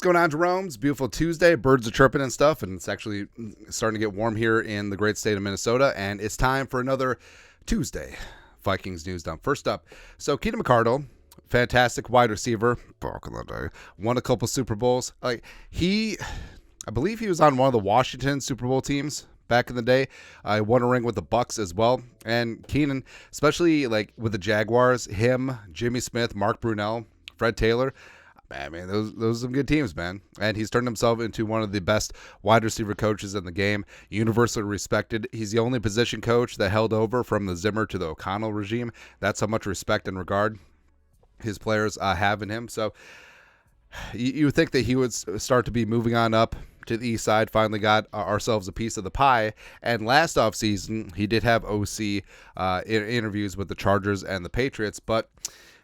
going on, Jerome? It's a beautiful Tuesday. Birds are chirping and stuff, and it's actually starting to get warm here in the great state of Minnesota, and it's time for another Tuesday Vikings news dump. First up, so Keenan McCardell, fantastic wide receiver, won a couple Super Bowls. I believe he was on one of the Washington Super Bowl teams back in the day. I won a ring with the Bucks as well. And Keenan, especially like with the Jaguars, him, Jimmy Smith, Mark Brunell, Fred Taylor, I mean, those are some good teams, man. And he's turned himself into one of the best wide receiver coaches in the game, universally respected. He's the only position coach that held over from the Zimmer to the O'Connell regime. That's how much respect and regard his players have in him. So you would think that he would start to be moving on up to the east side. Finally got ourselves a piece of the pie. And last offseason, he did have OC interviews with the Chargers and the Patriots. But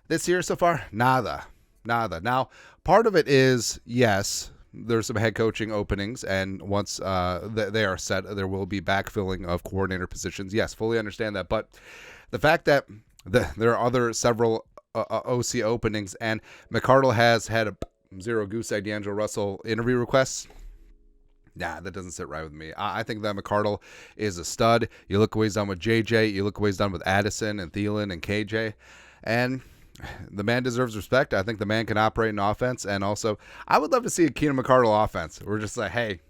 this year so far, nada. Now, part of it is, yes, there's some head coaching openings, and once they are set, there will be backfilling of coordinator positions. Yes, fully understand that. But the fact that there are several OC openings, and McCardell has had zero goose egg D'Angelo Russell interview requests, that doesn't sit right with me. I think that McCardell is a stud. You look what he's done with JJ. You look what he's done with Addison and Thielen and KJ. And the man deserves respect. I think the man can operate an offense. And also, I would love to see a Keenan McCardell offense. We're just like, hey,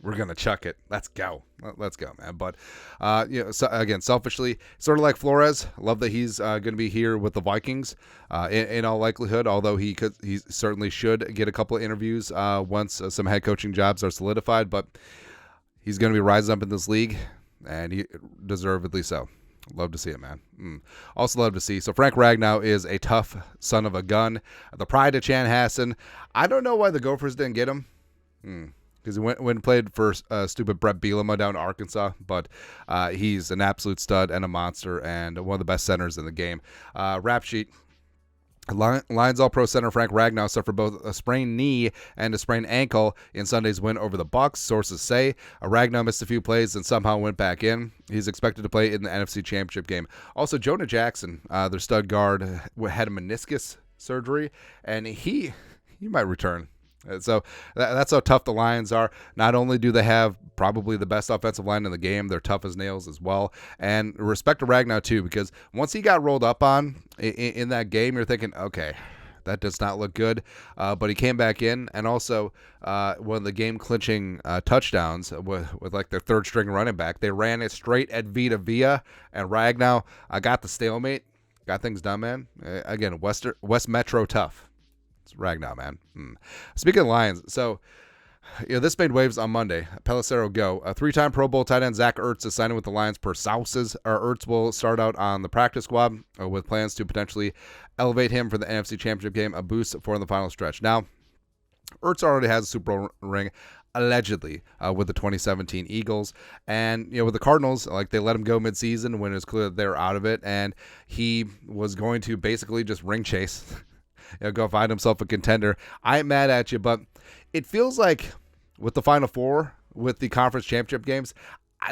we're going to chuck it. Let's go, man. But, so again, selfishly, sort of like Flores, love that he's going to be here with the Vikings in all likelihood, although he certainly should get a couple of interviews once some head coaching jobs are solidified. But he's going to be rising up in this league, and he deservedly so. Love to see it, man. Also love to see. So Frank Ragno is a tough son of a gun. The pride of Chanhassen. I don't know why the Gophers didn't get him. Because he went and played for stupid Brett Bielema down in Arkansas. But he's an absolute stud and a monster and one of the best centers in the game. Rap sheet. Lions All-Pro center Frank Ragno suffered both a sprained knee and a sprained ankle in Sunday's win over the Bucs. Sources say Ragno missed a few plays and somehow went back in. He's expected to play in the NFC Championship game. Also, Jonah Jackson, their stud guard, had a meniscus surgery, and he might return. So that's how tough the Lions are. Not only do they have probably the best offensive line in the game, they're tough as nails as well. And respect to Ragnar too, because once he got rolled up on in that game, you're thinking, okay, that does not look good. But he came back in, and also one of the game-clinching touchdowns with like their third-string running back, they ran it straight at Vita Vea, and Ragnar got the stalemate, got things done, man. Again, West Metro tough. Ragnar, man. Speaking of Lions, so this made waves on Monday. Pelissero go. A three-time Pro Bowl tight end Zach Ertz is signing with the Lions per Sources. Ertz will start out on the practice squad with plans to potentially elevate him for the NFC Championship game, a boost for the final stretch. Now, Ertz already has a Super Bowl ring, allegedly, with the 2017 Eagles. And, with the Cardinals, like, they let him go midseason when it was clear that they were out of it, and he was going to basically just ring chase. Go find himself a contender. I ain't mad at you, but it feels like with the Final Four, with the conference championship games,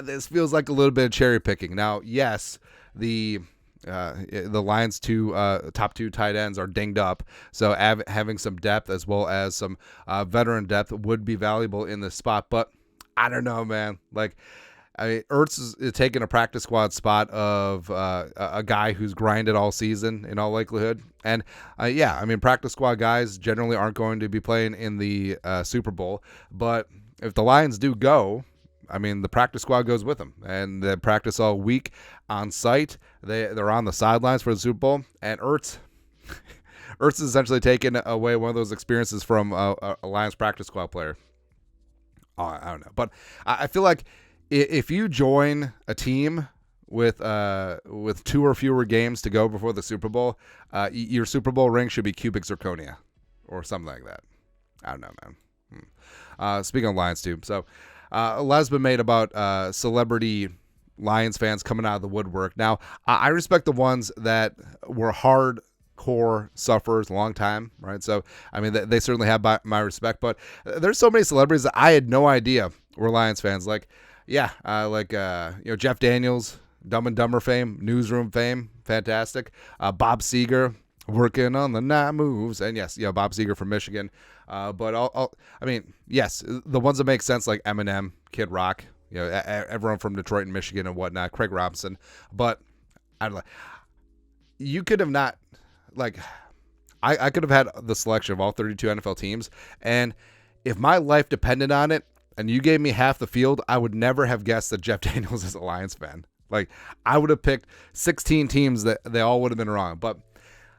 this feels like a little bit of cherry picking. Now, yes, the Lions' top two tight ends are dinged up, so having some depth as well as some veteran depth would be valuable in this spot. But I don't know, man. Like, Ertz is taking a practice squad spot of a guy who's grinded all season in all likelihood. And, practice squad guys generally aren't going to be playing in the Super Bowl. But if the Lions do go, the practice squad goes with them. And they practice all week on site. They're on the sidelines for the Super Bowl. And Ertz is essentially taking away one of those experiences from a Lions practice squad player. I don't know. But I feel like if you join a team with two or fewer games to go before the Super Bowl, your Super Bowl ring should be cubic zirconia or something like that. I don't know, man. Speaking of Lions too, so a lot has been made about celebrity Lions fans coming out of the woodwork. Now, I respect the ones that were hardcore sufferers a long time, right? So, they certainly have my respect, but there's so many celebrities that I had no idea were Lions fans. Like, Jeff Daniels, Dumb and Dumber fame, Newsroom fame, fantastic. Bob Seger, Working on the night moves. And yes, Bob Seger from Michigan. But yes, the ones that make sense, like Eminem, Kid Rock, everyone from Detroit and Michigan and whatnot, Craig Robinson. But I don't know. You could have not, like, I could have had the selection of all 32 NFL teams. And if my life depended on it and you gave me half the field, I would never have guessed that Jeff Daniels is a Lions fan. Like, I would have picked 16 teams that they all would have been wrong. But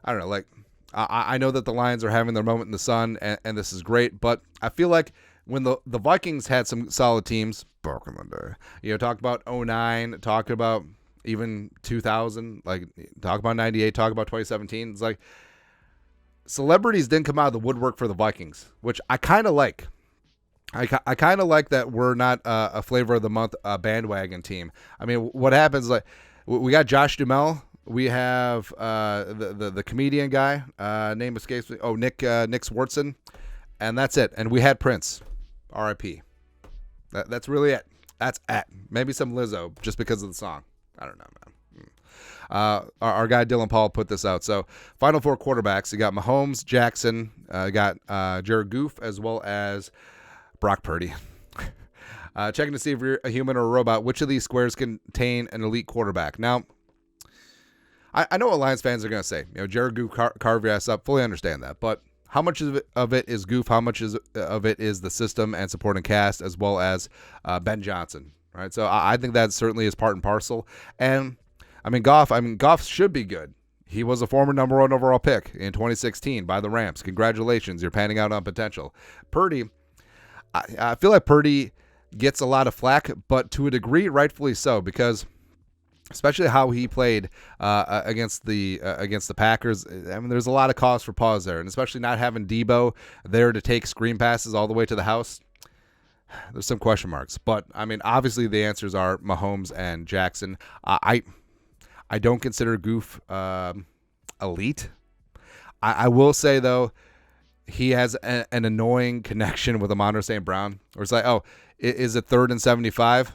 I don't know, like, I know that the Lions are having their moment in the sun, and this is great, but I feel like when the Vikings had some solid teams, back in the day, talk about 09, talk about even 2000, like, talk about 98, talk about 2017, it's like celebrities didn't come out of the woodwork for the Vikings, which I kind of like. I kind of like that we're not a flavor of the month bandwagon team. I mean, what happens, like, we got Josh Duhamel. We have the comedian guy, name escapes me. Oh, Nick Swartzen, and that's it. And we had Prince, R.I.P. That's really it. That's it. Maybe some Lizzo, just because of the song. I don't know, man. Our guy Dylan Paul put this out. So, final four quarterbacks. You got Mahomes, Jackson, got Jared Goff, as well as Brock Purdy. Checking to see if you're a human or a robot. Which of these squares contain an elite quarterback? Now, I know what Lions fans are going to say. Jared Goff, carve your ass up. Fully understand that. But how much of it is Goff? How much of it is the system and supporting cast, as well as Ben Johnson? Right. So I think that certainly is part and parcel. And Goff should be good. He was a former number 1 overall pick in 2016 by the Rams. Congratulations. You're panning out on potential. Purdy, I feel like Purdy gets a lot of flack, but to a degree, rightfully so, because especially how he played against the Packers. I mean, there's a lot of cause for pause there, and especially not having Debo there to take screen passes all the way to the house. There's some question marks, but I mean, obviously the answers are Mahomes and Jackson. I don't consider Goff elite. I will say though, he has an annoying connection with Amon-Ra St. Brown, where it's like, oh, is it 3rd and 75?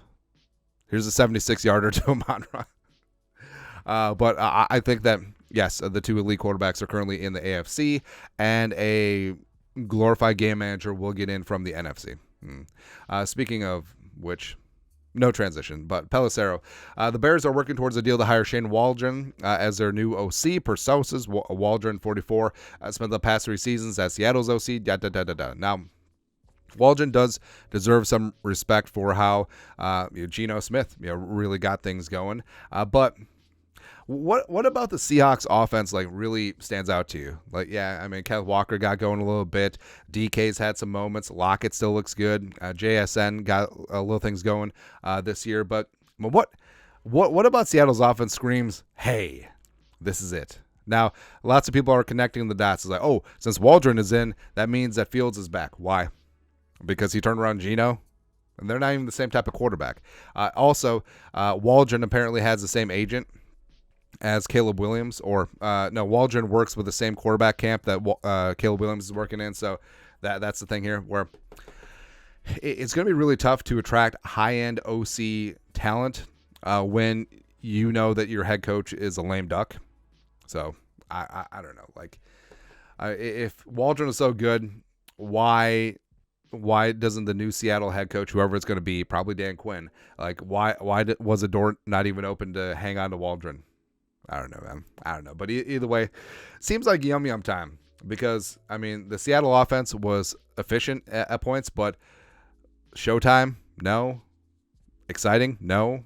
Here's a 76-yarder to Amon-Ra. But I think that, yes, the two elite quarterbacks are currently in the AFC, and a glorified game manager will get in from the NFC. Speaking of which, no transition, but Pelissero. The Bears are working towards a deal to hire Shane Waldron as their new OC, per sources. Waldron, 44, spent the past 3 seasons as Seattle's OC. Now, Waldron does deserve some respect for how Geno Smith really got things going. But what about the Seahawks offense really stands out to you? Kenneth Walker got going a little bit. DK's had some moments. Lockett still looks good. JSN got little things going this year. But what about Seattle's offense screams, hey, this is it? Now, lots of people are connecting the dots. It's like, oh, since Waldron is in, that means that Fields is back. Why? Because he turned around Geno, and they're not even the same type of quarterback. Also, Waldron apparently has the same agent as Caleb Williams, Waldron works with the same quarterback camp that Caleb Williams is working in. So that's the thing here, where it's going to be really tough to attract high-end OC talent when you know that your head coach is a lame duck. So I don't know. If Waldron is so good, why doesn't the new Seattle head coach, whoever it's going to be, probably Dan Quinn, why was the door not even open to hang on to Waldron? I don't know, man. I don't know. But either way, seems like yum time, because, the Seattle offense was efficient at points, but showtime, no. Exciting, no.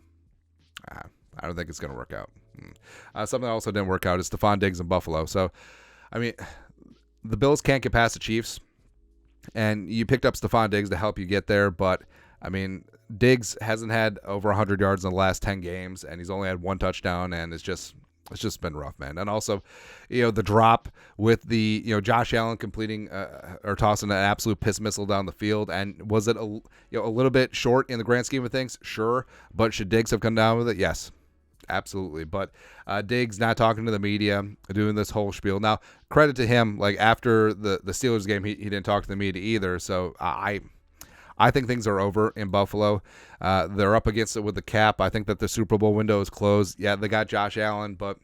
I don't think it's going to work out. Something that also didn't work out is Stephon Diggs in Buffalo. So, the Bills can't get past the Chiefs. And you picked up Stephon Diggs to help you get there, but Diggs hasn't had over 100 yards in the last 10 games, and he's only had 1 touchdown, and it's just been rough, man. And also, the drop with the Josh Allen completing or tossing an absolute piss missile down the field, and was it a little bit short in the grand scheme of things? Sure, but should Diggs have come down with it? Yes. Absolutely. But Diggs not talking to the media, doing this whole spiel. Now, credit to him, after the Steelers game, he didn't talk to the media either. So I think things are over in Buffalo. They're up against it with the cap. I think that the Super Bowl window is closed. Yeah, they got Josh Allen, but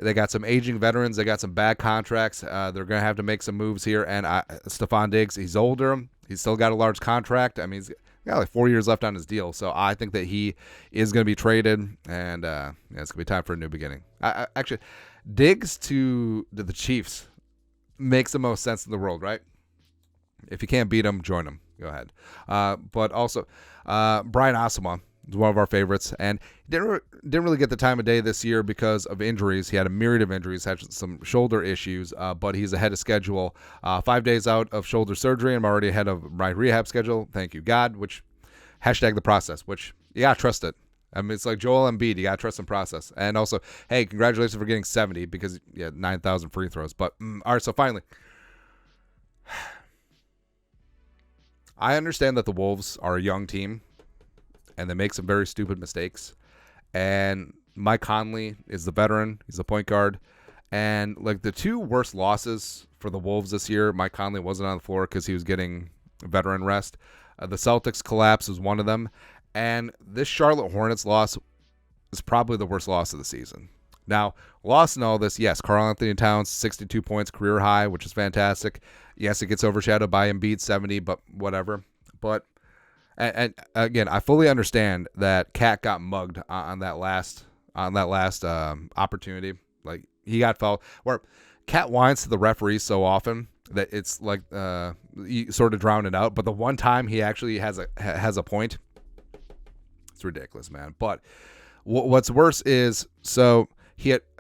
They got some aging veterans. They got some bad contracts. They're going to have to make some moves here. And Stephon Diggs, he's older. He's still got a large contract. I mean, he's got like 4 years left on his deal. So I think that he is going to be traded. And yeah, it's going to be time for a new beginning. Actually, Diggs to the Chiefs makes the most sense in the world, right? If you can't beat them, join them. Go ahead. But also, Brian Asamoah is one of our favorites, and didn't really get the time of day this year because of injuries. He had a myriad of injuries, had some shoulder issues, but he's ahead of schedule. 5 days out of shoulder surgery. I'm already ahead of my rehab schedule. Thank you, God. Which hashtag the process. Which you gotta trust it. I mean, it's like Joel Embiid. You gotta trust the process. And also, hey, congratulations for getting 70 because you had 9,000 free throws. But all right, so finally. I understand that the Wolves are a young team, and they make some very stupid mistakes. And Mike Conley is the veteran. He's the point guard. And, like, the two worst losses for the Wolves this year, Mike Conley wasn't on the floor because he was getting veteran rest. The Celtics collapse was one of them. And this Charlotte Hornets loss is probably the worst loss of the season. Now, lost in all this, yes, Karl-Anthony Towns, 62 points, career high, which is fantastic. Yes, it gets overshadowed by Embiid, 70, but whatever. But, and again, I fully understand that Cat got mugged on that last opportunity. Like, he got fouled. Where Cat whines to the referee so often that it's like you sort of drown it out. But the one time he actually has a point, it's ridiculous, man. But what's worse is, so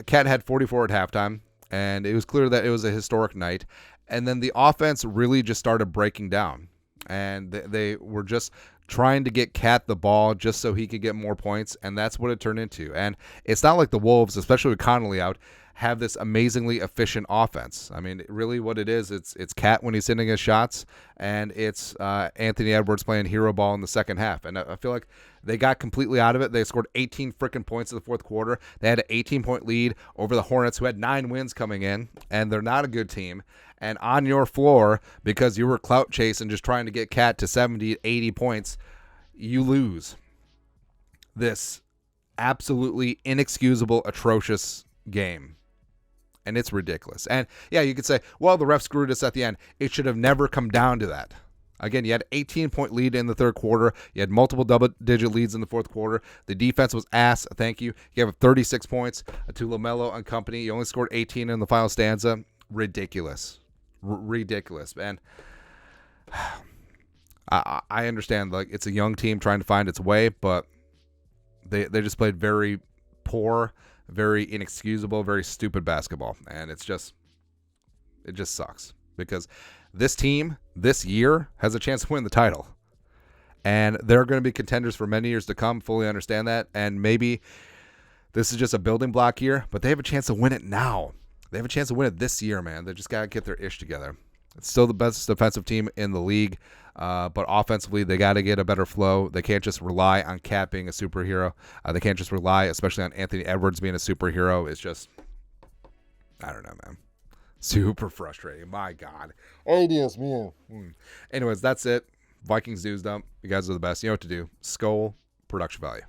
Cat had 44 at halftime, and it was clear that it was a historic night. And then the offense really just started breaking down, and they were just trying to get Cat the ball just so he could get more points, and that's what it turned into. And it's not like the Wolves, especially with Connolly out, have this amazingly efficient offense. I mean, really what it is, it's Cat when he's hitting his shots, and it's Anthony Edwards playing hero ball in the second half. And I feel like they got completely out of it. They scored 18 freaking points in the fourth quarter. They had an 18-point lead over the Hornets, who had 9 wins coming in, and they're not a good team. And on your floor, because you were clout chasing, just trying to get Cat to 70, 80 points, you lose this absolutely inexcusable, atrocious game. And it's ridiculous. And yeah, you could say, well, the ref screwed us at the end. It should have never come down to that. Again, you had an 18-point lead in the third quarter. You had multiple double-digit leads in the fourth quarter. The defense was ass. Thank you. You have 36 points to LaMelo and company. You only scored 18 in the final stanza. Ridiculous. Ridiculous. And I understand, like, it's a young team trying to find its way, but they just played very poor, very inexcusable, very stupid basketball. And it just sucks because this team this year has a chance to win the title, and they're going to be contenders for many years to come. Fully understand that. And maybe this is just a building block year, but they have a chance to win it now. They have a chance to win it this year, man. They just got to get their ish together. It's still the best defensive team in the league, but offensively, they got to get a better flow. They can't just rely on Cat being a superhero. They can't just rely, especially on Anthony Edwards being a superhero. It's just, I don't know, man. Super frustrating. My God. Oh, Dios mío. Anyways, that's it. Vikings news dump. You guys are the best. You know what to do. Skull production value.